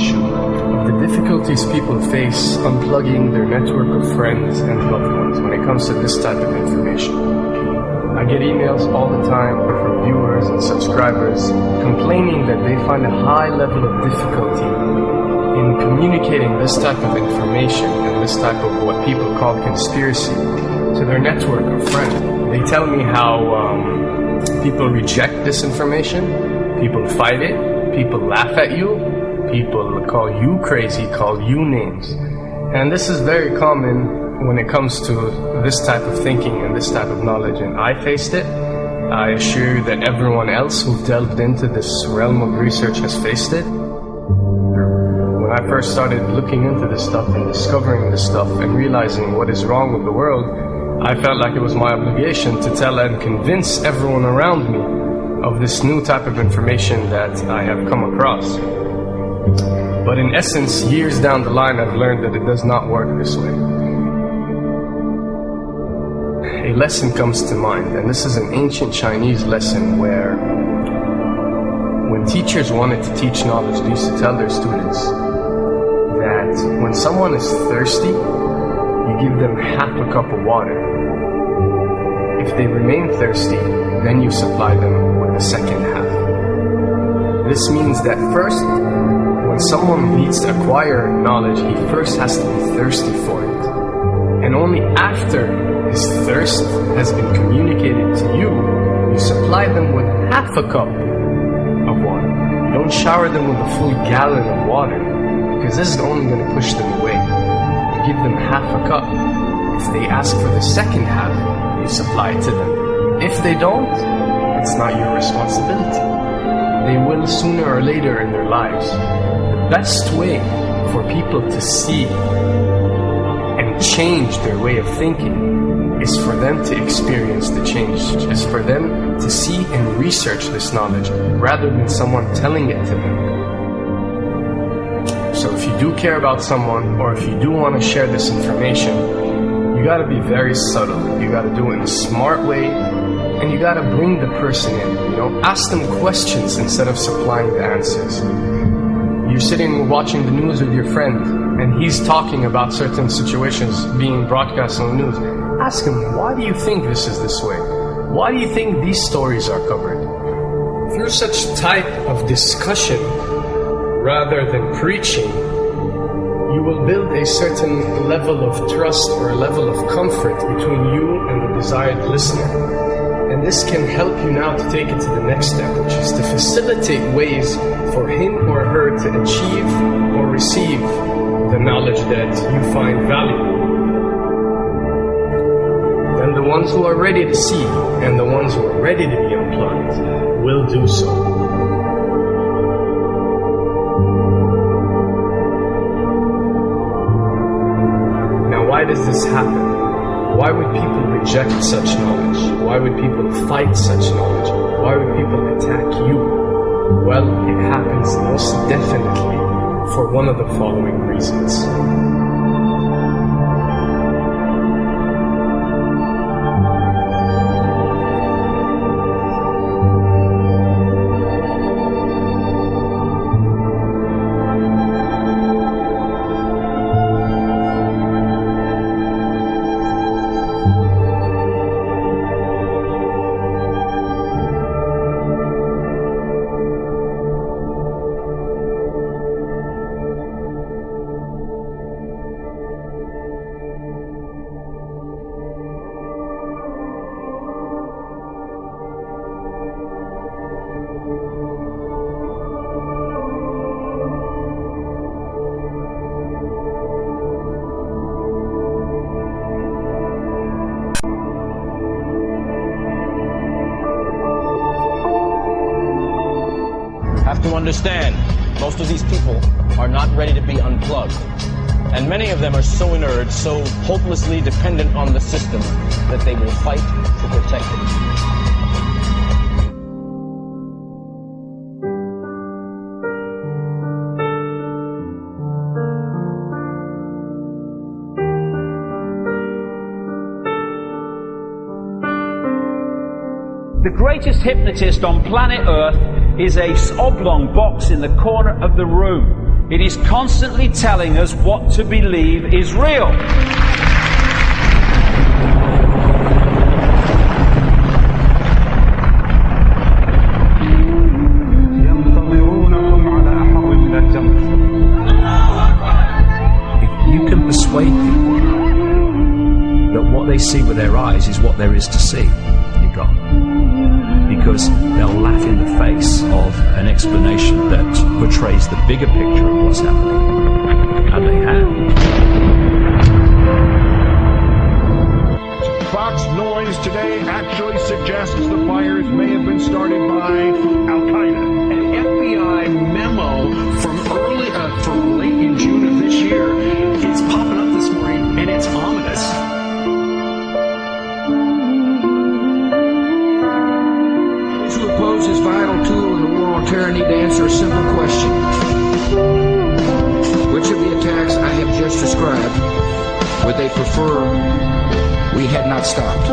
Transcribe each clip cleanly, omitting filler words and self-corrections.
issue of the difficulties people face unplugging their network of friends and loved ones when it comes to this type of information. I get emails all the time from viewers and subscribers complaining that they find a high level of difficulty in communicating this type of information and this type of what people call conspiracy to their network of friends. They tell me how people reject this information, people fight it, people laugh at you, people call you crazy, call you names. And this is very common when it comes to this type of thinking and this type of knowledge, and I faced it. I assure you that everyone else who delved into this realm of research has faced it. When I first started looking into this stuff and discovering this stuff and realizing what is wrong with the world, I felt like it was my obligation to tell and convince everyone around me of this new type of information that I have come across. But in essence, years down the line, I've learned that it does not work this way. A lesson comes to mind, and this is an ancient Chinese lesson where when teachers wanted to teach knowledge, they used to tell their students that when someone is thirsty, you give them half a cup of water. If they remain thirsty, then you supply them with the second half. This means that first, when someone needs to acquire knowledge, he first has to be thirsty for it. And only after his thirst has been communicated to you, you supply them with half a cup of water. You don't shower them with a full gallon of water, because this is only going to push them away. You give them half a cup. If they ask for the second half, you supply it to them. If they don't, it's not your responsibility. They will sooner or later in their lives. The best way for people to see and change their way of thinking is for them to experience the change, is for them to see and research this knowledge rather than someone telling it to them. So if you do care about someone, or if you do want to share this information, you gotta be very subtle. You gotta do it in a smart way, and you gotta bring the person in. Ask them questions instead of supplying the answers. You're sitting watching the news with your friend, and he's talking about certain situations being broadcast on the news. Ask him, why do you think this is this way? Why do you think these stories are covered? Through such type of discussion, rather than preaching, you will build a certain level of trust or a level of comfort between you and the desired listener. And this can help you now to take it to the next step, which is to facilitate ways for him or her to achieve or receive the knowledge that you find valuable. Then the ones who are ready to see and the ones who are ready to be unplugged will do so. Why does this happen? Why would people reject such knowledge? Why would people fight such knowledge? Why would people attack you? Well, it happens most definitely for one of the following reasons. Have to understand, most of these people are not ready to be unplugged. And many of them are so inert, so hopelessly dependent on the system, that they will fight to protect it. The greatest hypnotist on planet Earth is a oblong box in the corner of the room. It is constantly telling us what to believe is real. If you can persuade people that what they see with their eyes is what there is to see, you're gone. Because they'll laugh in the face of an explanation that portrays the bigger picture of what's happening. And they have. Fox noise today actually suggests the fires may have been started by Al-Qaeda. An FBI memo from late in June of this year is popping up this morning, and it's ominous. Those who oppose this vital tool in the war on terror need to answer a simple question. Which of the attacks I have just described would they prefer we had not stopped?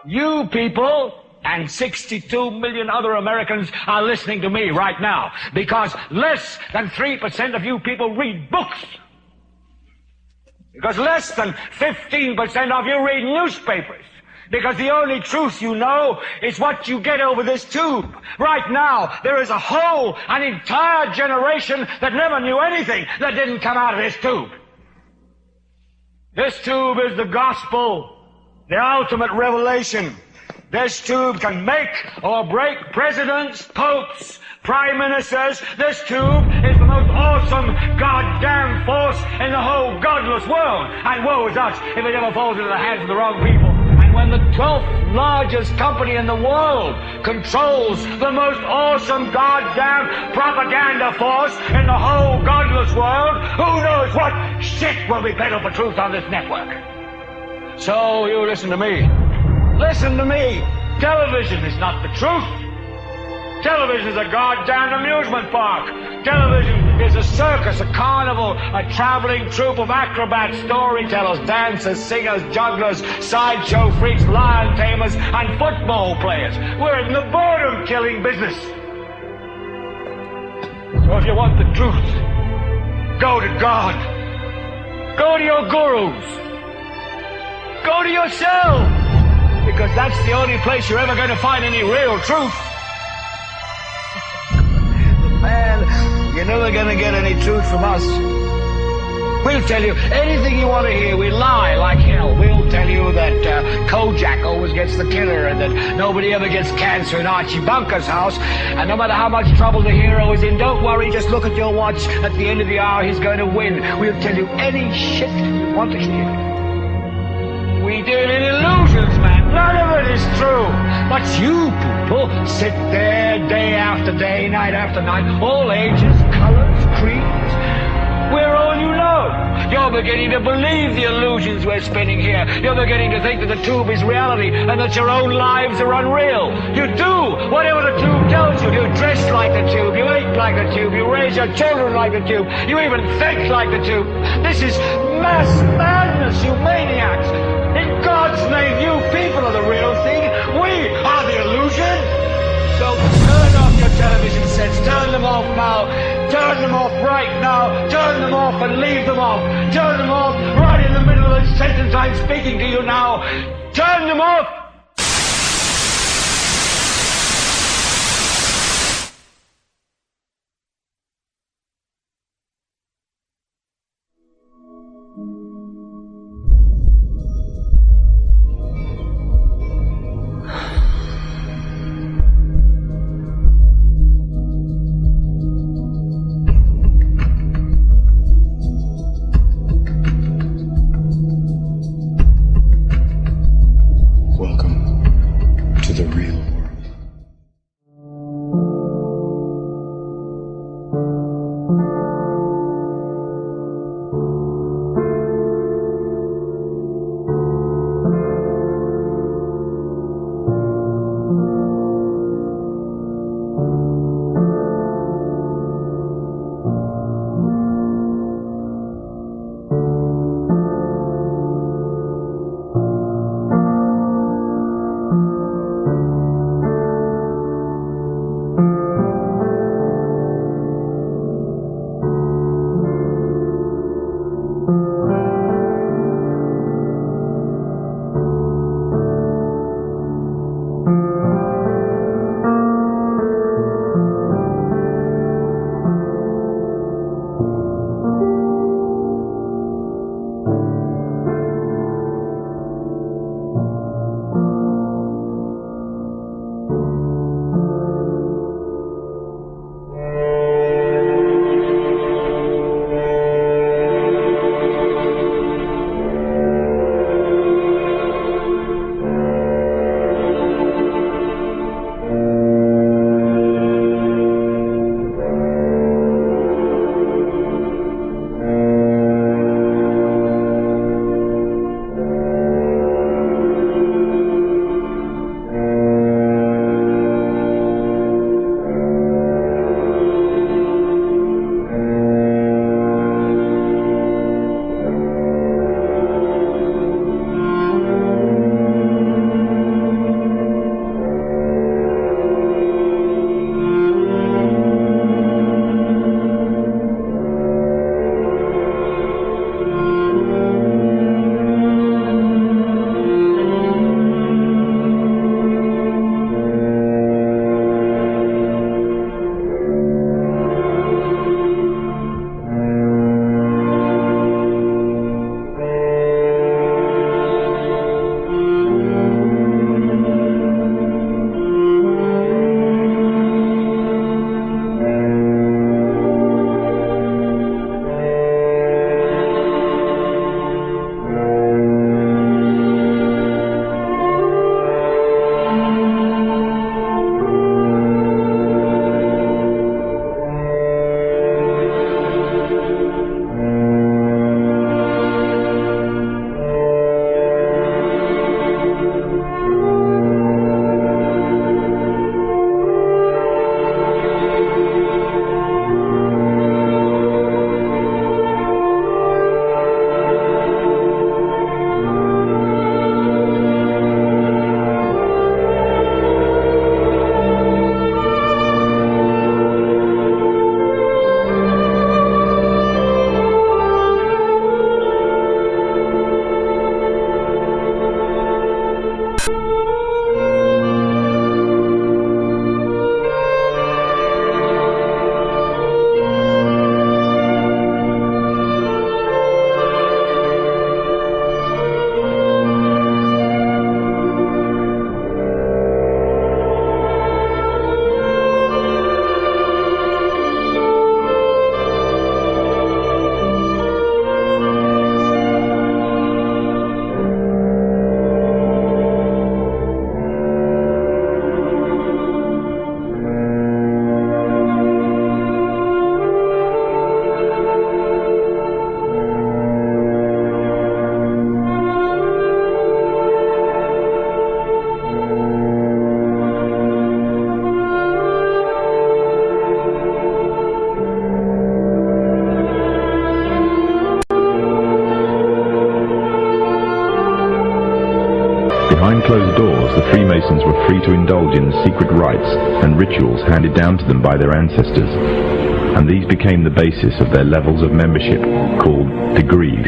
You people and 62 million other Americans are listening to me right now because less than 3% of you people read books. Because less than 15% of you read newspapers. Because the only truth you know is what you get over this tube. Right now, there is an entire generation that never knew anything that didn't come out of this tube. This tube is the gospel, the ultimate revelation. This tube can make or break presidents, popes, prime ministers. This tube is the most awesome goddamn force in the whole godless world. And woe is us if it ever falls into the hands of the wrong people. And when the 12th largest company in the world controls the most awesome goddamn propaganda force in the whole godless world, who knows what shit will be peddled for truth on this network. So you listen to me. Listen to me. Television is not the truth. Television is a goddamn amusement park. Television is a circus, a carnival, a traveling troupe of acrobats, storytellers, dancers, singers, jugglers, sideshow freaks, lion tamers, and football players. We're in the boredom-killing business. So if you want the truth, go to God. Go to your gurus. Go to yourself. Because that's the only place you're ever going to find any real truth. Man, you're never going to get any truth from us. We'll tell you anything you want to hear. We lie like hell. We'll tell you that Kojak always gets the killer and that nobody ever gets cancer in Archie Bunker's house. And no matter how much trouble the hero is in, don't worry, just look at your watch. At the end of the hour, he's going to win. We'll tell you any shit you want to hear. We deal in illusions, man. None of it is true. But you people sit there day after day, night after night, all ages, colors, creeds. We're all you know. You're beginning to believe the illusions we're spinning here. You're beginning to think that the tube is reality and that your own lives are unreal. You do whatever the tube tells you. You dress like the tube. You eat like the tube. You raise your children like the tube. You even think like the tube. This is mass madness, you maniacs. In God's name, you people are the real thing. We are the illusion. So turn off your television sets. Turn them off now. Turn them off right now. Turn them off and leave them off. Turn them off right in the middle of the sentence I'm speaking to you now. Turn them off. Welcome. Behind closed doors, the Freemasons were free to indulge in secret rites and rituals handed down to them by their ancestors, and these became the basis of their levels of membership, called degrees.